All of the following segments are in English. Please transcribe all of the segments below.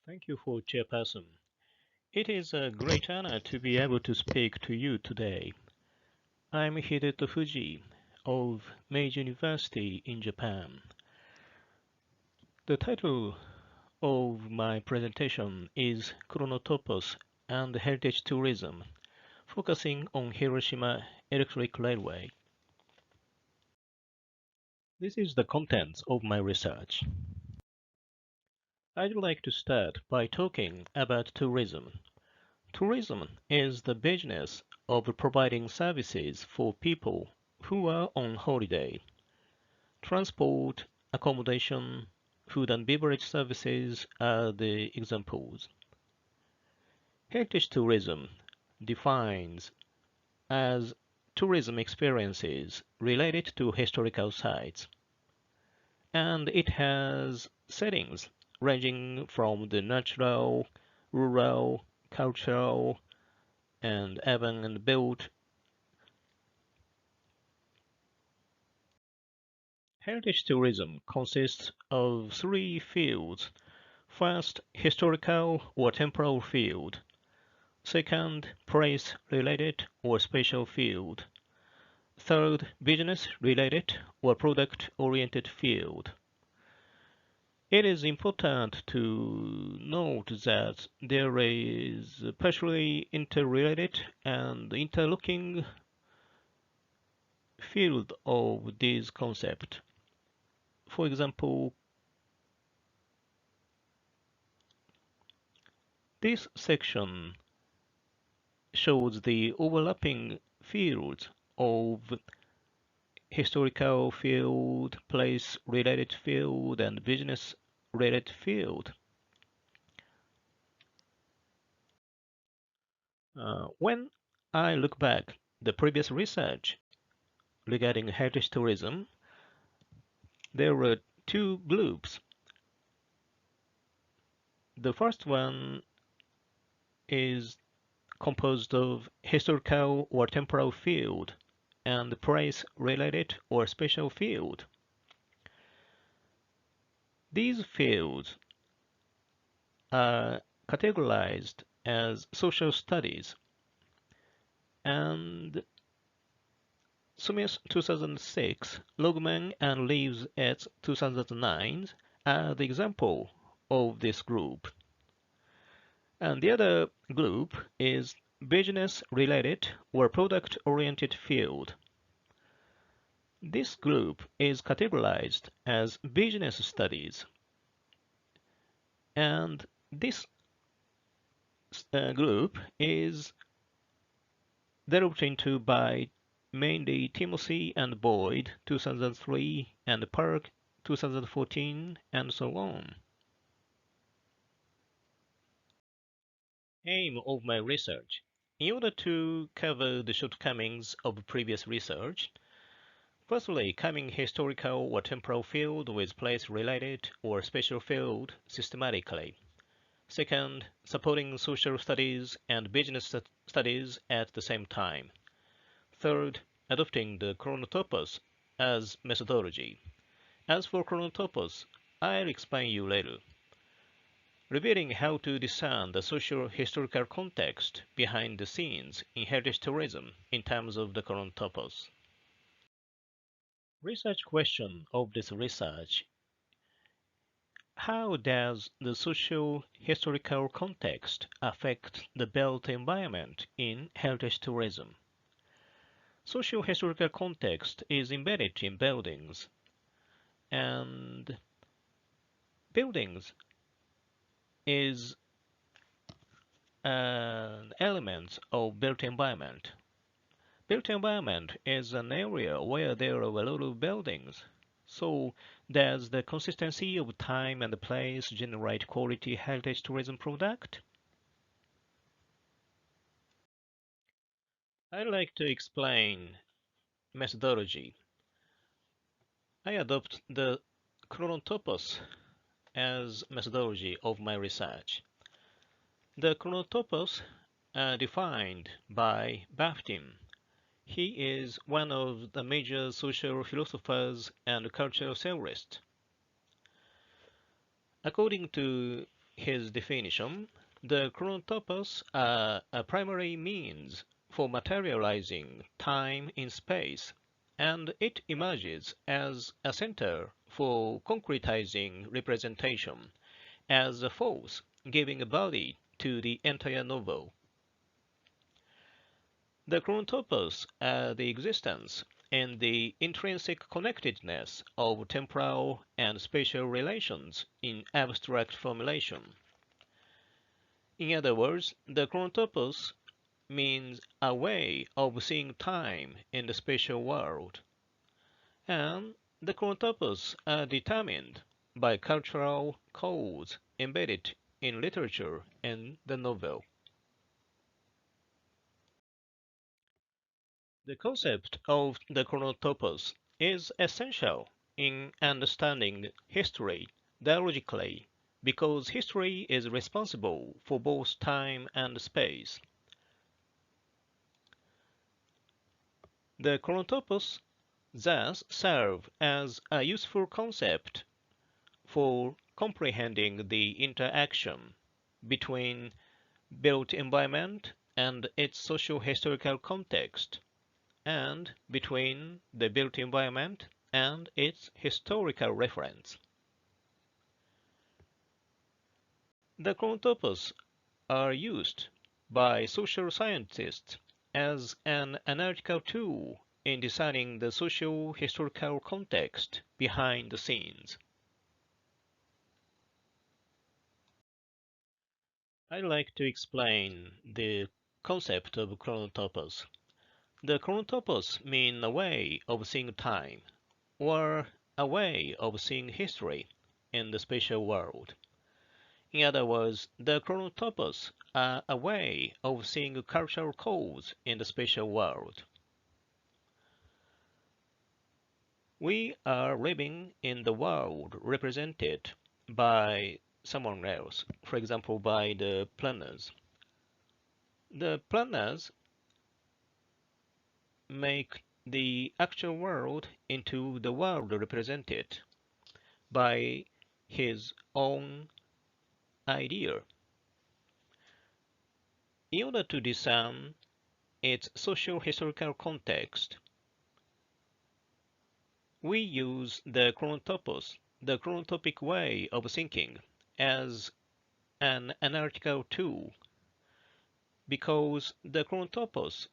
Thank you for Chairperson. It is a great honor to be able to speak to you today. I'm Hideto Fujii of Meiji University in Japan. The title of my presentation is Chronotopoes and Heritage Tourism, focusing on Hiroshima Electric Railway. This is the contents of my research. I'd like to start by talking about tourism. Tourism is the business of providing services for people who are on holiday. Transport, accommodation, food and beverage services are the examples. Heritage tourism defines as tourism experiences related to historical sites, and it has settings ranging from the natural, rural, cultural, and urban and built. Heritage tourism consists of three fields. First, historical or temporal field. Second, place-related or spatial field. Third, business-related or product-oriented field. It is important to note that there is a partially interrelated and interlocking field of this concept. For example, this section shows the overlapping fields of historical field, place-related field, and business-related field. When I look back the previous research regarding heritage tourism, there were two groups. The first one is composed of historical or temporal field and place-related or spatial field. These fields are categorized as social studies, and Smith 2006, Logman and Leaves et 2009 are the example of this group. And the other group is business-related or product-oriented field. This group is categorized as business studies, and this group is delved into by mainly Timothy and Boyd 2003 and Park 2014 and so on. Aim of my research. In order to cover the shortcomings of previous research, firstly, coming historical or temporal field with place-related or spatial field systematically. Second, supporting social studies and business studies at the same time. Third, adopting the Chronotopoes as methodology. As for Chronotopoes, I'll explain you later. Revealing how to discern the social-historical context behind the scenes in heritage tourism in terms of the Chronotopoes. Research question of this research: how does the social-historical context affect the built environment in heritage tourism? Social-historical context is embedded in buildings, and buildings is an element of built environment. Built environment is an area where there are a lot of buildings. So does the consistency of time and place generate quality heritage tourism product? I'd like to explain methodology. I adopt the Chronotopos as methodology of my research. The Chronotopos are defined by Bakhtin. He is one of the major social philosophers and cultural theorists. According to his definition, the chronotopos are a primary means for materializing time in space, and it emerges as a center for concretizing representation, as a force giving a body to the entire novel. The chronotopos are the existence and the intrinsic connectedness of temporal and spatial relations in abstract formulation. In other words, the chronotopos means a way of seeing time in the spatial world, and the chronotopos are determined by cultural codes embedded in literature and the novel. The concept of the chronotopos is essential in understanding history dialogically because history is responsible for both time and space. The chronotopos thus serve as a useful concept for comprehending the interaction between built environment and its socio-historical context, and between the built environment and its historical reference. The chronotopos are used by social scientists as an analytical tool in deciding the socio-historical context behind the scenes. I'd like to explain the concept of chronotopos. The chronotopos mean a way of seeing time, or a way of seeing history in the spatial world. In other words, the chronotopos are a way of seeing cultural codes in the spatial world. We are living in the world represented by someone else, for example, by the planners. The planners make the actual world into the world represented by his own idea. In order to discern its socio-historical context, we use the chronotopos, the chronotopic way of thinking, as an analytical tool because the chronotopos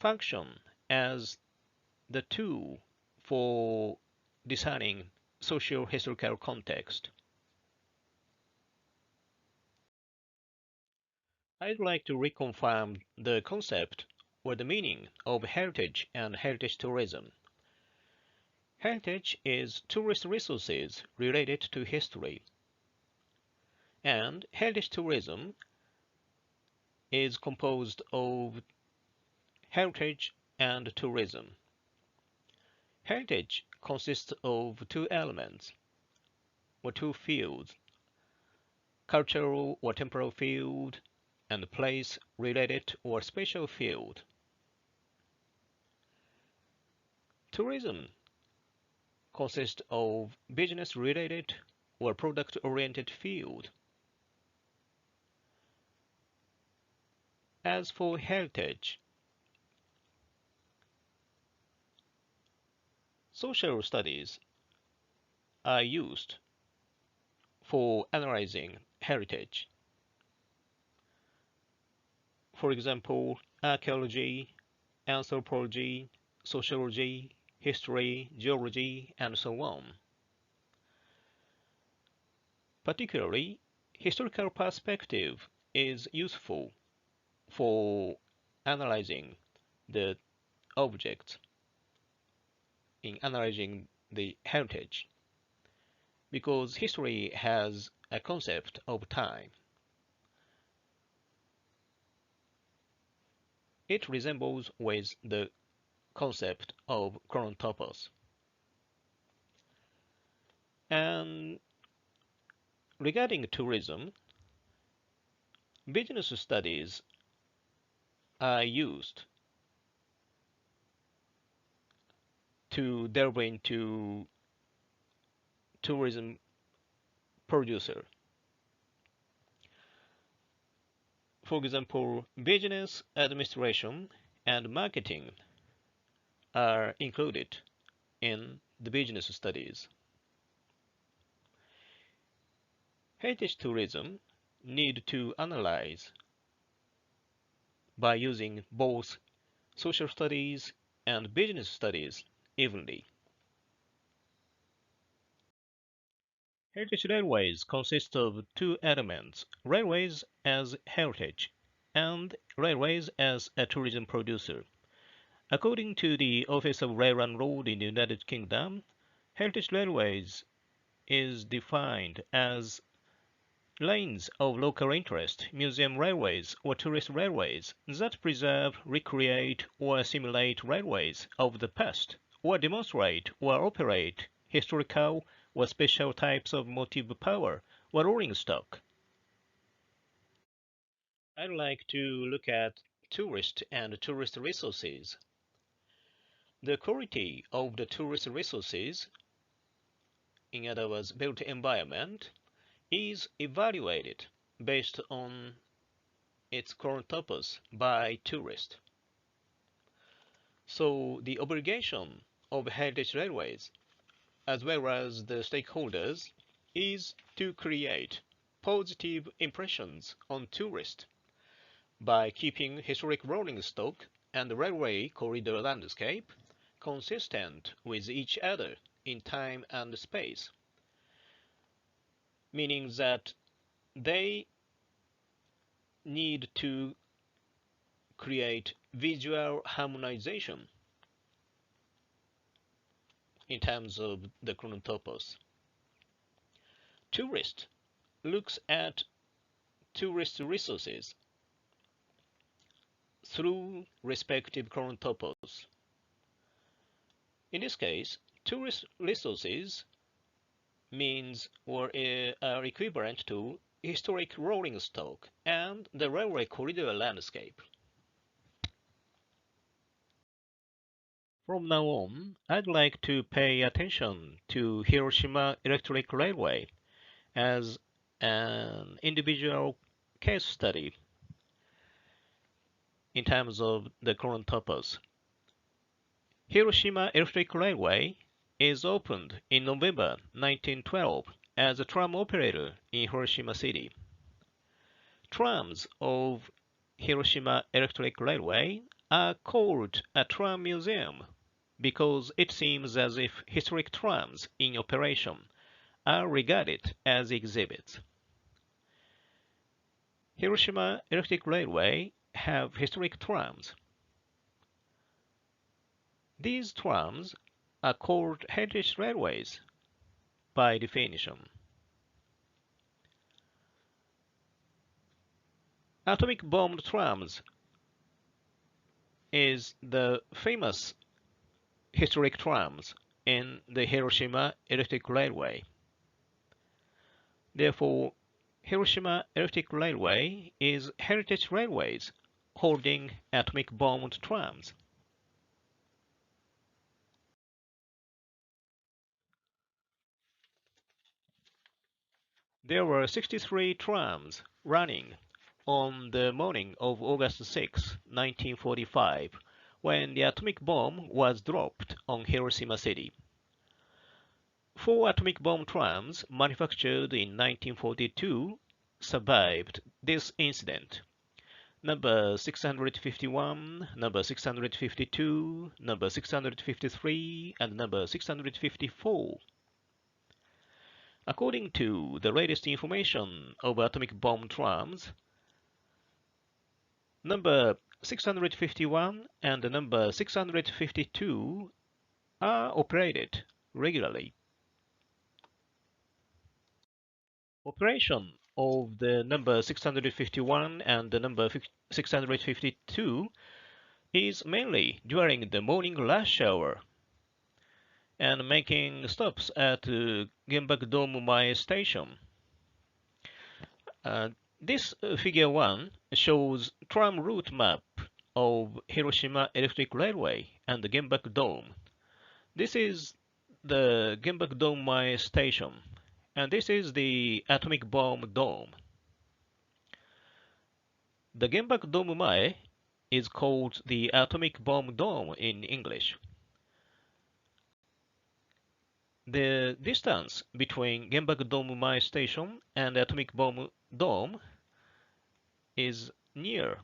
function as the tool for discerning socio-historical context. I'd like to reconfirm the concept or the meaning of heritage and heritage tourism. Heritage is tourist resources related to history, and heritage tourism is composed of heritage and tourism. Heritage consists of two elements or two fields, cultural or temporal field and place-related or spatial field. Tourism consists of business-related or product-oriented field. As for heritage, social studies are used for analyzing heritage. For example, archaeology, anthropology, sociology, history, geology, and so on. Particularly, historical perspective is useful for analyzing the objects in analyzing the heritage because history has a concept of time. It resembles with the concept of chronotopos. And regarding tourism, business studies are used to delve into tourism producer. For example, business administration and marketing are included in the business studies. Heritage tourism need to analyze by using both social studies and business studies evenly. Heritage railways consist of two elements, railways as heritage and railways as a tourism producer. According to the Office of Rail and Road in the United Kingdom, heritage railways is defined as lanes of local interest, museum railways or tourist railways that preserve, recreate, or simulate railways of the past, or demonstrate or operate historical or special types of motive power or rolling stock. I'd like to look at tourist and tourist resources. The quality of the tourist resources, in other words, built environment, is evaluated based on its chronotopoes by tourists. So the obligation of heritage railways, as well as the stakeholders, is to create positive impressions on tourists by keeping historic rolling stock and railway corridor landscape consistent with each other in time and space, meaning that they need to create visual harmonization in terms of the chronotopos. Tourist looks at tourist resources through respective chronotopos. In this case, tourist resources means or are equivalent to historic rolling stock and the railway corridor landscape. From now on, I'd like to pay attention to Hiroshima Electric Railway as an individual case study in terms of the chronotopos. Hiroshima Electric Railway is opened in November 1912 as a tram operator in Hiroshima City. Trams of Hiroshima Electric Railway are called a tram museum because it seems as if historic trams in operation are regarded as exhibits. Hiroshima Electric Railway have historic trams. These trams are called heritage railways by definition. Atomic bombed trams is the famous historic trams in the Hiroshima Electric Railway. Therefore, Hiroshima Electric Railway is heritage railways holding atomic bombed trams. There were 63 trams running on the morning of August 6, 1945, when the atomic bomb was dropped on Hiroshima City. 4 atomic bomb trams manufactured in 1942 survived this incident. Number 651, number 652, number 653, and number 654. According to the latest information of atomic bomb trams, number 651 and number 652 are operated regularly. Operation of the number 651 and the number 652 is mainly during the morning rush hour and making stops at Genbaku Dome-mae Station. This figure 1 shows tram route map of Hiroshima Electric Railway and the Genbaku Dome. This is the Genbaku Dome-mae Station, and this is the atomic bomb dome. The Genbaku Dome-mae is called the atomic bomb dome in English. The distance between Genbaku Dome-mae Station and the atomic bomb dome is near.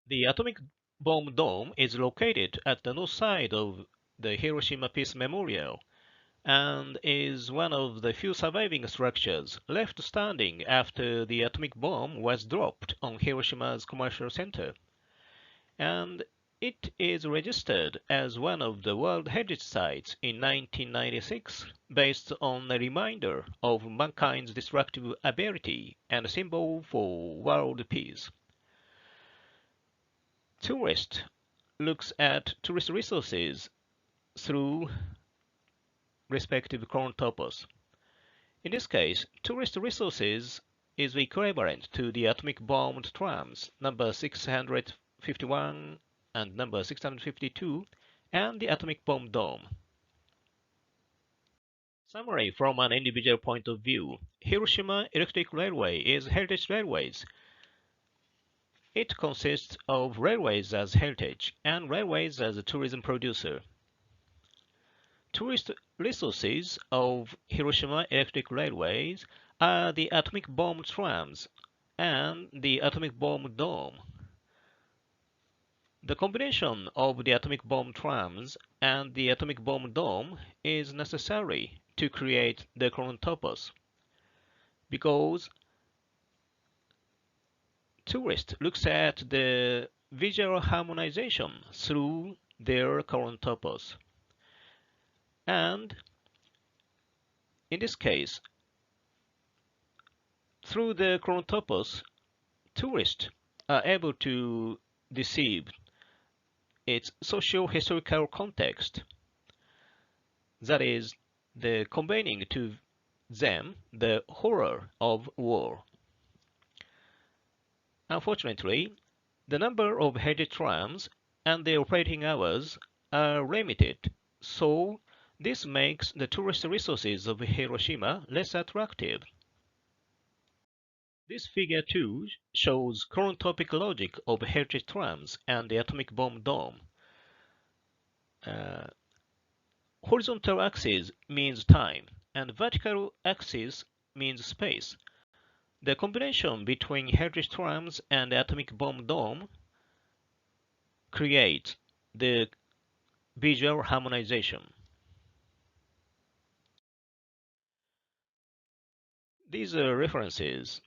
The atomic bomb dome is located at the north side of the Hiroshima Peace Memorial and is one of the few surviving structures left standing after the atomic bomb was dropped on Hiroshima's commercial center. And it is registered as one of the World Heritage Sites in 1996 based on a reminder of mankind's destructive ability and a symbol for world peace. Tourist looks at tourist resources through respective chronotopoes. In this case, tourist resources is equivalent to the atomic bombed trams number 651 and number 652 and the atomic bomb dome. Summary from an individual point of view. Hiroshima Electric Railway is heritage railways. It consists of railways as heritage and railways as a tourism producer. Tourist resources of Hiroshima Electric Railways are the atomic bomb trams and the atomic bomb dome. The combination of the atomic bomb trams and the atomic bomb dome is necessary to create the Chronotopoes, because tourist looks at the visual harmonization through their Chronotopoes. And in this case, through the Chronotopoes, tourists are able to deceive its socio-historical context. That is, the combining to them the horror of war. Unfortunately, the number of heritage trams and their operating hours are limited, so this makes the tourist resources of Hiroshima less attractive. This figure 2 shows chronotopic logic of heritage trams and the atomic bomb dome. Horizontal axis means time, and vertical axis means space. The combination between heritage trams and the atomic bomb dome creates the visual harmonization. These are references